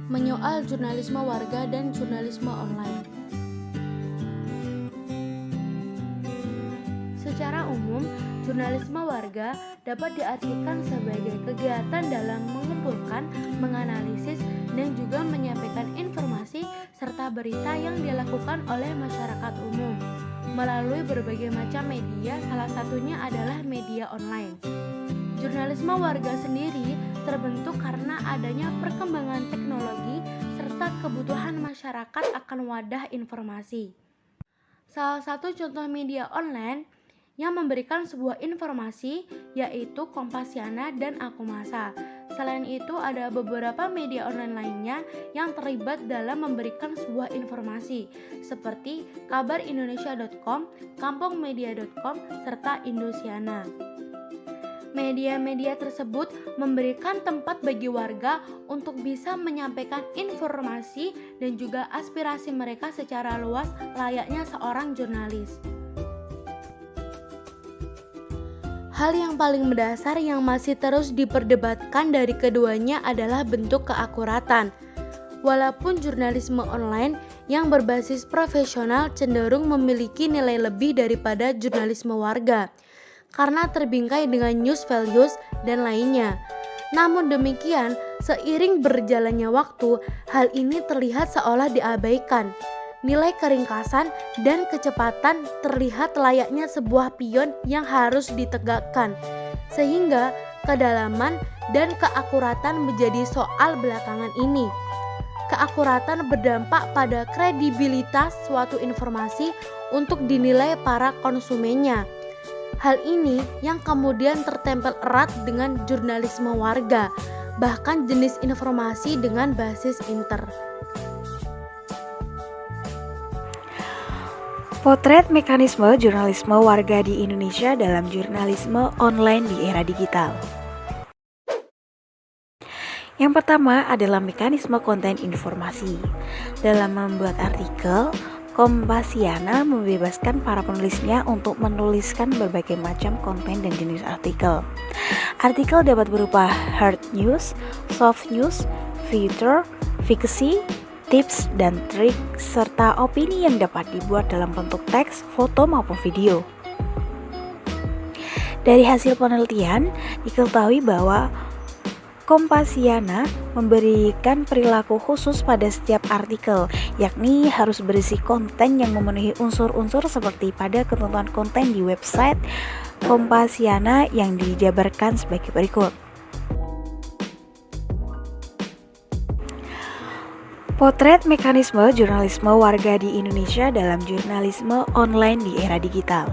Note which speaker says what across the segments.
Speaker 1: menyoal jurnalisme warga dan jurnalisme online. Secara umum, jurnalisme warga dapat diartikan sebagai kegiatan dalam mengumpulkan, menganalisis, dan juga menyampaikan informasi serta berita yang dilakukan oleh masyarakat umum melalui berbagai macam media, salah satunya adalah media online. Jurnalisme warga sendiri terbentuk karena adanya perkembangan teknologi serta kebutuhan masyarakat akan wadah informasi. Salah satu contoh media online yang memberikan sebuah informasi yaitu Kompasiana dan Akumasa. Selain itu ada beberapa media online lainnya yang terlibat dalam memberikan sebuah informasi seperti kabarindonesia.com, kampungmedia.com, serta Indosiana. Media-media tersebut memberikan tempat bagi warga untuk bisa menyampaikan informasi dan juga aspirasi mereka secara luas layaknya seorang jurnalis. Hal yang paling mendasar yang masih terus diperdebatkan dari keduanya adalah bentuk keakuratan. Walaupun jurnalisme online yang berbasis profesional cenderung memiliki nilai lebih daripada jurnalisme warga, karena terbingkai dengan news values dan lainnya. Namun demikian, seiring berjalannya waktu, hal ini terlihat seolah diabaikan. Nilai keringkasan dan kecepatan terlihat layaknya sebuah pion yang harus ditegakkan, sehingga kedalaman dan keakuratan menjadi soal belakangan ini. Keakuratan berdampak pada kredibilitas suatu informasi untuk dinilai para konsumennya. Hal ini yang kemudian tertempel erat dengan jurnalisme warga, bahkan jenis informasi dengan basis inter.
Speaker 2: Potret mekanisme jurnalisme warga di Indonesia dalam jurnalisme online di era digital. Yang pertama adalah mekanisme konten informasi. Dalam membuat artikel, Kompasiana membebaskan para penulisnya untuk menuliskan berbagai macam konten dan jenis artikel. Artikel dapat berupa hard news, soft news, feature, fiksi, tips dan trik, serta opini yang dapat dibuat dalam bentuk teks, foto maupun video. Dari hasil penelitian, diketahui bahwa Kompasiana memberikan perilaku khusus pada setiap artikel, yakni harus berisi konten yang memenuhi unsur-unsur seperti pada ketentuan konten di website Kompasiana yang dijabarkan sebagai berikut. Potret mekanisme jurnalisme warga di Indonesia dalam jurnalisme online di era digital.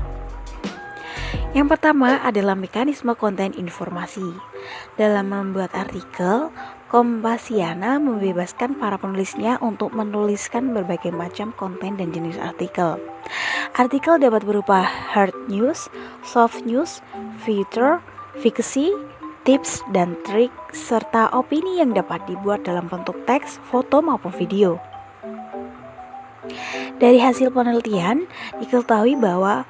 Speaker 2: Yang pertama adalah mekanisme konten informasi. Dalam membuat artikel, Kompasiana membebaskan para penulisnya untuk menuliskan berbagai macam konten dan jenis artikel. Artikel dapat berupa hard news, soft news, feature, fiksi, tips dan trik, serta opini yang dapat dibuat dalam bentuk teks, foto maupun video. Dari hasil penelitian, diketahui bahwa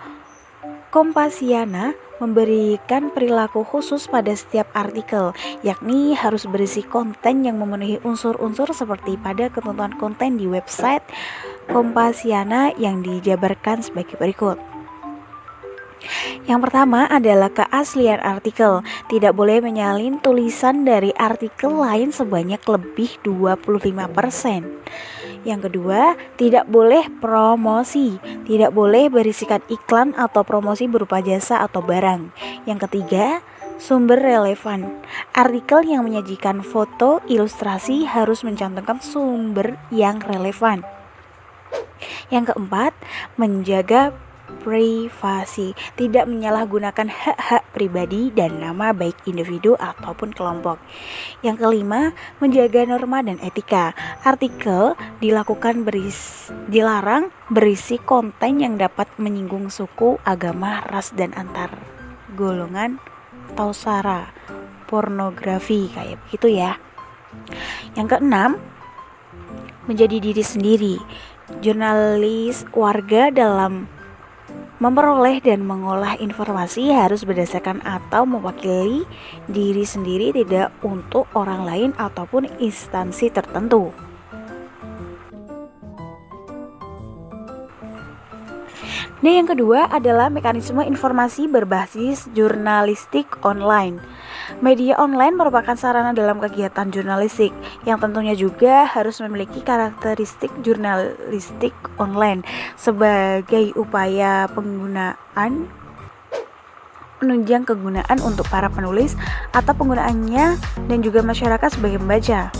Speaker 2: Kompasiana memberikan perilaku khusus pada setiap artikel, yakni harus berisi konten yang memenuhi unsur-unsur seperti pada ketentuan konten di website Kompasiana yang dijabarkan sebagai berikut. Yang pertama adalah keaslian artikel. Tidak boleh menyalin tulisan dari artikel lain sebanyak lebih 25%. Yang kedua, tidak boleh promosi. Tidak boleh berisikan iklan atau promosi berupa jasa atau barang. Yang ketiga, sumber relevan. Artikel yang menyajikan foto ilustrasi harus mencantumkan sumber yang relevan. Yang keempat, menjaga privasi, tidak menyalahgunakan hak-hak pribadi dan nama baik individu ataupun kelompok. Yang kelima, menjaga norma dan etika. Artikel dilarang berisi konten yang dapat menyinggung suku, agama, ras dan antar golongan atau sara, pornografi kayak begitu ya. Yang keenam, menjadi diri sendiri. Jurnalis warga dalam Memperoleh dan mengolah informasi harus berdasarkan atau mewakili diri sendiri, tidak untuk orang lain ataupun instansi tertentu. Nah, yang kedua adalah mekanisme informasi berbasis jurnalistik online. Media online merupakan sarana dalam kegiatan jurnalistik yang tentunya juga harus memiliki karakteristik jurnalistik online sebagai upaya menunjang kegunaan untuk para penulis atau penggunaannya dan juga masyarakat sebagai pembaca.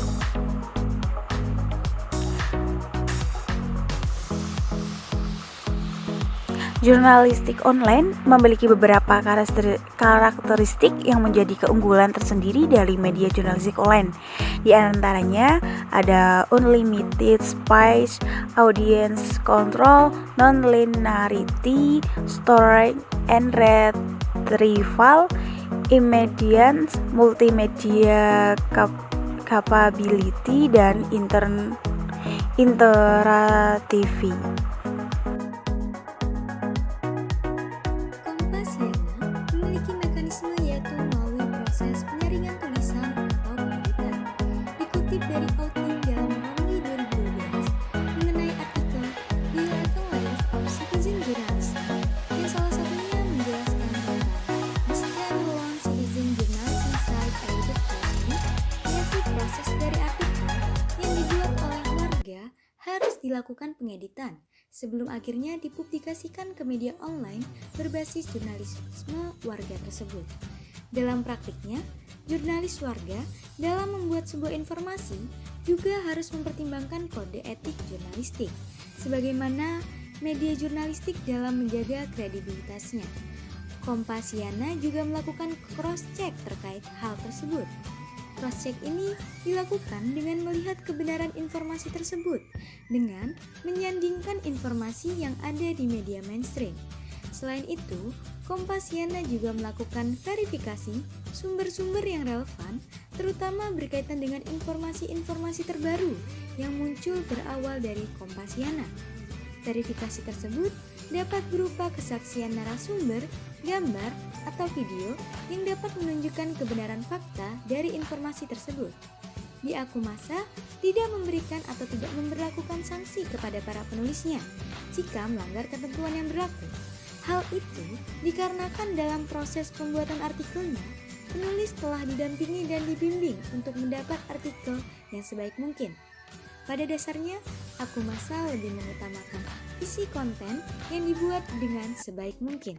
Speaker 2: Jurnalistik online memiliki beberapa karakteristik yang menjadi keunggulan tersendiri dari media jurnalistik online. Di antaranya ada unlimited space, audience control, non-linearity, storage and retrieval, immediate multimedia capability, dan interactivity.
Speaker 3: Memiliki mekanisme yaitu melalui proses penyaringan tulisan atau pengeditan. Dikutip dari Outlook dalam Romli 2012 mengenai artikel The 11 Layers of Citizen Journalism, yang salah satunya menjelaskan tentang the standalone citizen journalism side edited version, yaitu proses dari artikel yang dibuat oleh warga harus dilakukan pengeditan sebelum akhirnya dipublikasikan ke media online berbasis jurnalisme warga tersebut. Dalam praktiknya, jurnalis warga dalam membuat sebuah informasi juga harus mempertimbangkan kode etik jurnalistik, sebagaimana media jurnalistik dalam menjaga kredibilitasnya. Kompasiana juga melakukan cross-check terkait hal tersebut. Cross-check ini dilakukan dengan melihat kebenaran informasi tersebut dengan menyandingkan informasi yang ada di media mainstream. Selain itu, Kompasiana juga melakukan verifikasi sumber-sumber yang relevan, terutama berkaitan dengan informasi-informasi terbaru yang muncul berawal dari Kompasiana. Verifikasi tersebut dapat berupa kesaksian narasumber, gambar, atau video yang dapat menunjukkan kebenaran fakta dari informasi tersebut. Di Akumasa tidak memberikan atau tidak memberlakukan sanksi kepada para penulisnya jika melanggar ketentuan yang berlaku. Hal itu dikarenakan dalam proses pembuatan artikelnya, penulis telah didampingi dan dibimbing untuk mendapat artikel yang sebaik mungkin. Pada dasarnya, Akumasa lebih mengutamakan isi konten yang dibuat dengan sebaik mungkin.